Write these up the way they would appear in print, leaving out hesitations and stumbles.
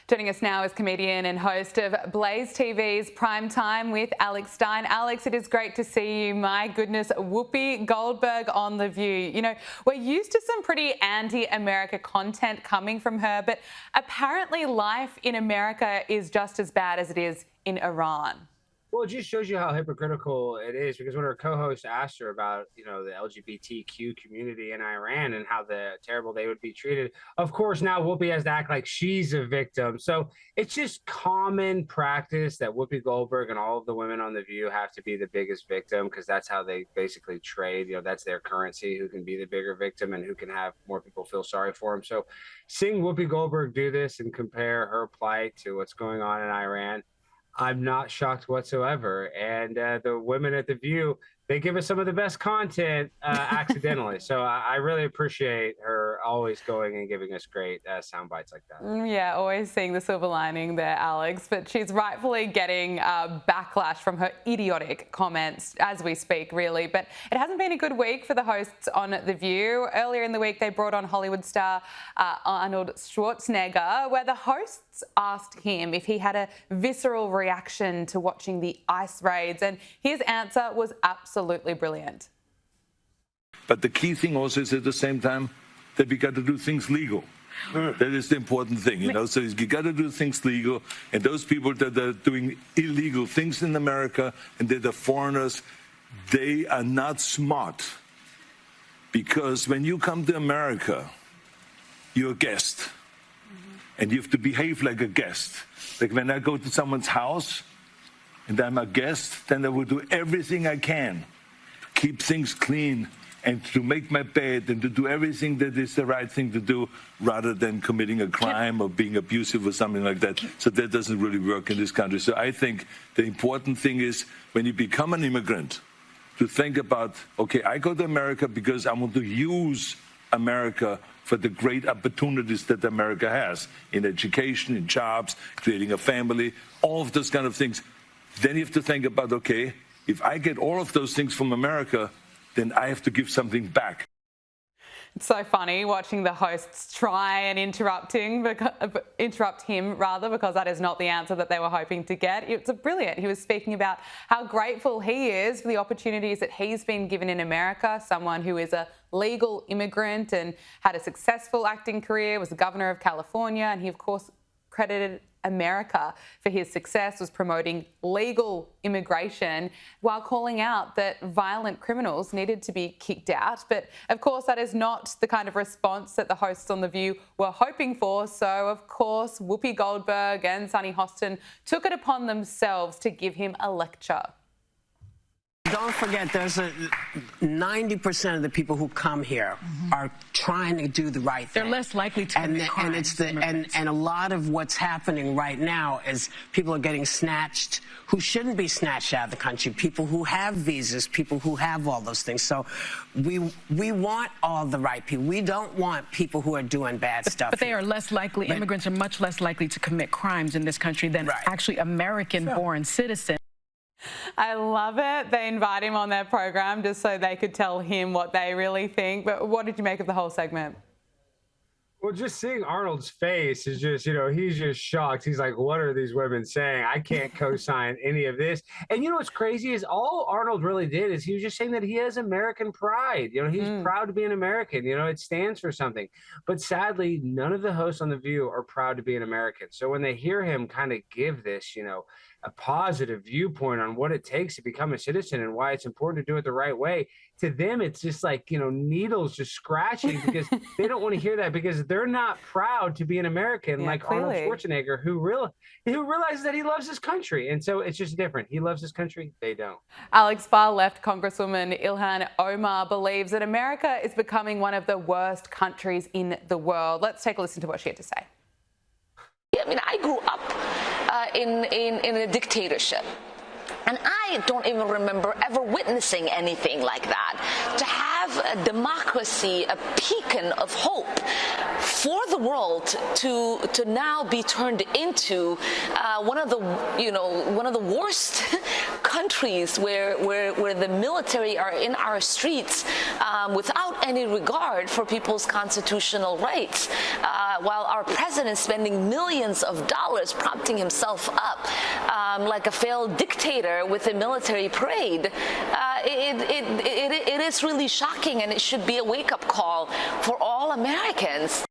Joining us now is comedian and host of Blaze TV's Prime Time with Alex Stein. Alex, it is great to see you. My goodness, Whoopi Goldberg on The View. You know, we're used to some pretty anti-America content coming from her, but apparently life in America is just as bad as it is in Iran. Well, it just shows you how hypocritical it is, because when her co-host asked her about, the LGBTQ community in Iran and how terrible they would be treated, of course, now Whoopi has to act like she's a victim. So it's just common practice that Whoopi Goldberg and all of the women on The View have to be the biggest victim, because that's how they basically trade. That's their currency, who can be the bigger victim and who can have more people feel sorry for them. So seeing Whoopi Goldberg do this and compare her plight to what's going on in Iran, I'm not shocked whatsoever. And the women at The View, they give us some of the best content accidentally. So I really appreciate her always going and giving us great sound bites like that. Yeah, always seeing the silver lining there, Alex. But she's rightfully getting backlash from her idiotic comments as we speak, really. But it hasn't been a good week for the hosts on The View. Earlier in the week, they brought on Hollywood star Arnold Schwarzenegger, where the hosts asked him if he had a visceral reaction to watching the ICE raids. And his answer was absolutely brilliant. But the key thing also is at the same time that we got to do things legal. That is the important thing, So you got to do things legal. And those people that are doing illegal things in America and that are foreigners, they are not smart. Because when you come to America, you're a guest. And you have to behave like a guest. Like when I go to someone's house and I'm a guest, then I will do everything I can to keep things clean and to make my bed and to do everything that is the right thing to do, rather than committing a crime or being abusive or something like that. So that doesn't really work in this country. So I think the important thing is, when you become an immigrant, to think about, okay, I go to America because I want to use America for the great opportunities that America has in education, in jobs, creating a family, all of those kind of things. Then you have to think about, okay, if I get all of those things from America, then I have to give something back. It's so funny watching the hosts try and interrupt him, because that is not the answer that they were hoping to get. It's brilliant. He was speaking about how grateful he is for the opportunities that he's been given in America, someone who is a legal immigrant and had a successful acting career, was the governor of California, and he, of course, credited America for his success, was promoting legal immigration while calling out that violent criminals needed to be kicked out. But of course, that is not the kind of response that the hosts on The View were hoping for. So of course, Whoopi Goldberg and Sunny Hostin took it upon themselves to give him a lecture. Don't forget, there's 90% of the people who come here are trying to do the right thing. They're less likely to commit crimes. And a lot of what's happening right now is people are getting snatched who shouldn't be snatched out of the country, people who have visas, people who have all those things. So we want all the right people. We don't want people who are doing bad stuff. But they are less likely, immigrants are much less likely to commit crimes in this country than actually American-born citizens. I love it. They invite him on their program just so they could tell him what they really think. But what did you make of the whole segment? Well, just seeing Arnold's face is just, he's just shocked. He's like, what are these women saying? I can't co-sign any of this. And what's crazy is all Arnold really did is he was just saying that he has American pride. He's proud to be an American. It stands for something. But sadly, none of the hosts on The View are proud to be an American. So when they hear him kind of give this, a positive viewpoint on what it takes to become a citizen and why it's important to do it the right way, to them, it's just like, needles just scratching, because they don't want to hear that, because they're not proud to be an American, Arnold Schwarzenegger, who realizes that he loves his country. And so it's just different. He loves his country. They don't. Alex, far-left Congresswoman Ilhan Omar believes that America is becoming one of the worst countries in the world. Let's take a listen to what she had to say. I mean, I grew up in a dictatorship. And I don't even remember ever witnessing anything like that. To have a democracy, a beacon of hope for the world to now be turned into one of the worst countries where the military are in our streets without any regard for people's constitutional rights, while our president is spending millions of dollars propping himself up like a failed dictator with a military parade. It is really shocking, and it should be a wake-up call for all Americans.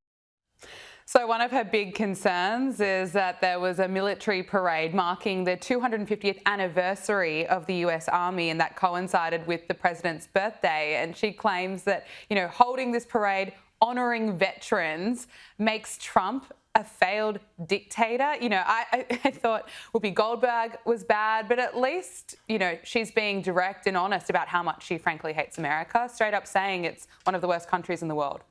So one of her big concerns is that there was a military parade marking the 250th anniversary of the US Army, and that coincided with the president's birthday. And she claims that, holding this parade, honouring veterans, makes Trump a failed dictator. I thought Whoopi Goldberg was bad, but at least, she's being direct and honest about how much she frankly hates America, straight up saying it's one of the worst countries in the world.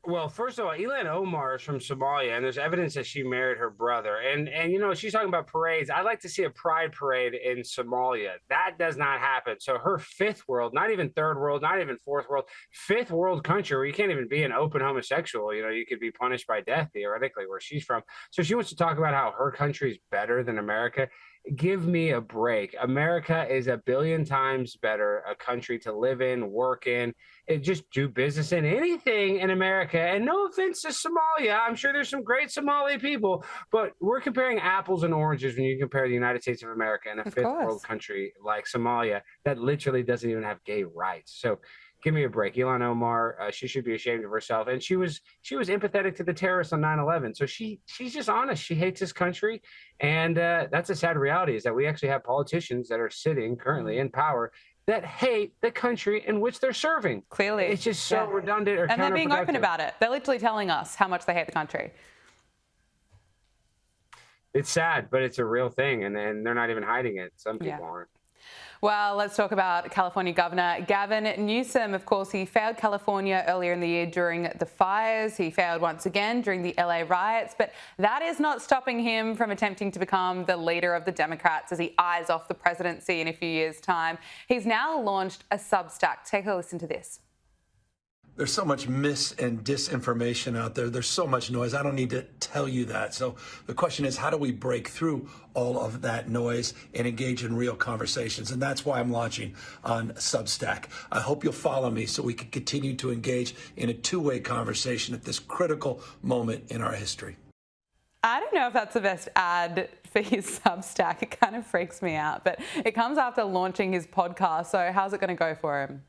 Well, first of all, Ilhan Omar is from Somalia, and there's evidence that she married her brother. And she's talking about parades. I'd like to see a pride parade in Somalia. That does not happen. So her fifth world, not even third world, not even fourth world, fifth world country where you can't even be an open homosexual. You could be punished by death, theoretically, where she's from. So she wants to talk about how her country is better than America. Give me a break. America is a billion times better a country to live in, work in, and just do business in. Anything in America. And no offense to Somalia, I'm sure there's some great Somali people, but we're comparing apples and oranges when you compare the United States of America and a fifth world country like Somalia that literally doesn't even have gay rights. So give me a break. Ilhan Omar, she should be ashamed of herself. And she was empathetic to the terrorists on 9/11. So she's just honest. She hates this country. And that's a sad reality, is that we actually have politicians that are sitting currently in power that hate the country in which they're serving. Clearly. It's just so redundant or counterproductive. And they're being open about it. They're literally telling us how much they hate the country. It's sad, but it's a real thing. And they're not even hiding it. Some people aren't. Well, let's talk about California Governor Gavin Newsome. Of course, he failed California earlier in the year during the fires. He failed once again during the LA riots, but that is not stopping him from attempting to become the leader of the Democrats as he eyes off the presidency in a few years' time. He's now launched a Substack. Take a listen to this. There's so much mis and disinformation out there. There's so much noise. I don't need to tell you that. So the question is, how do we break through all of that noise and engage in real conversations? And that's why I'm launching on Substack. I hope you'll follow me so we can continue to engage in a two-way conversation at this critical moment in our history. I don't know if that's the best ad for his Substack. It kind of freaks me out, but it comes after launching his podcast. So how's it going to go for him?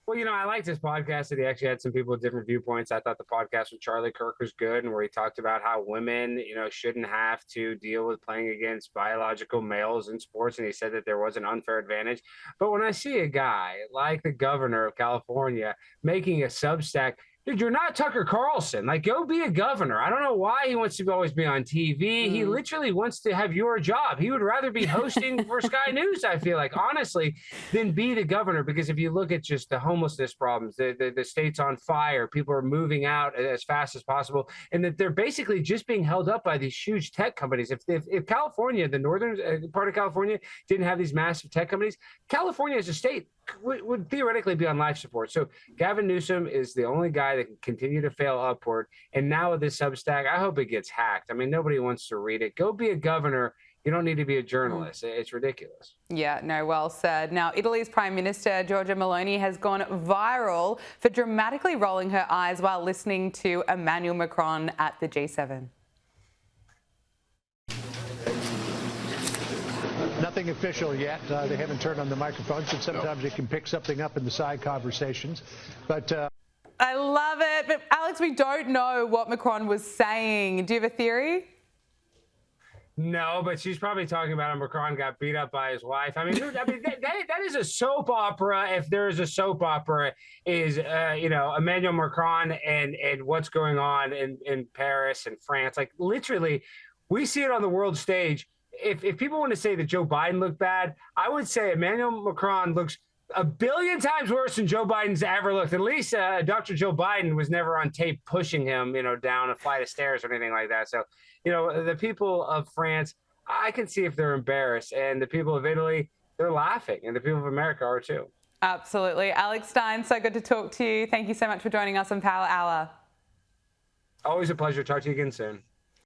Well, I liked his podcast that he actually had some people with different viewpoints. I thought the podcast with Charlie Kirk was good, and where he talked about how women, shouldn't have to deal with playing against biological males in sports. And he said that there was an unfair advantage. But when I see a guy like the governor of California making a Substack, dude, you're not Tucker Carlson. Like, go be a governor. I don't know why he wants to always be on TV. He literally wants to have your job. He would rather be hosting for Sky News, I feel like, honestly, than be the governor. Because if you look at just the homelessness problems, the state's on fire, people are moving out as fast as possible, and that they're basically just being held up by these huge tech companies. If California, the northern part of California, didn't have these massive tech companies, California as a state would theoretically be on life support. So Gavin Newsome is the only guy that can continue to fail upward. And now with this Substack, I hope it gets hacked. I mean, nobody wants to read it. Go be a governor. You don't need to be a journalist. It's ridiculous. Yeah, no, well said. Now, Italy's Prime Minister, Giorgia Meloni, has gone viral for dramatically rolling her eyes while listening to Emmanuel Macron at the G7. Nothing official yet. They haven't turned on the microphones, and sometimes they can pick something up in the side conversations. But I love it. But Alex, we don't know what Macron was saying. Do you have a theory? No, but she's probably talking about how Macron got beat up by his wife. I mean, that is a soap opera. If there is a soap opera, is Emmanuel Macron and what's going on in Paris and France. Like, literally, we see it on the world stage. If people want to say that Joe Biden looked bad, I would say Emmanuel Macron looks a billion times worse than Joe Biden's ever looked. At least Dr. Joe Biden was never on tape pushing him, down a flight of stairs or anything like that. So, the people of France, I can see if they're embarrassed, and the people of Italy, they're laughing, and the people of America are too. Absolutely. Alex Stein, so good to talk to you. Thank you so much for joining us on Power Hour. Always a pleasure. Talk to you again soon.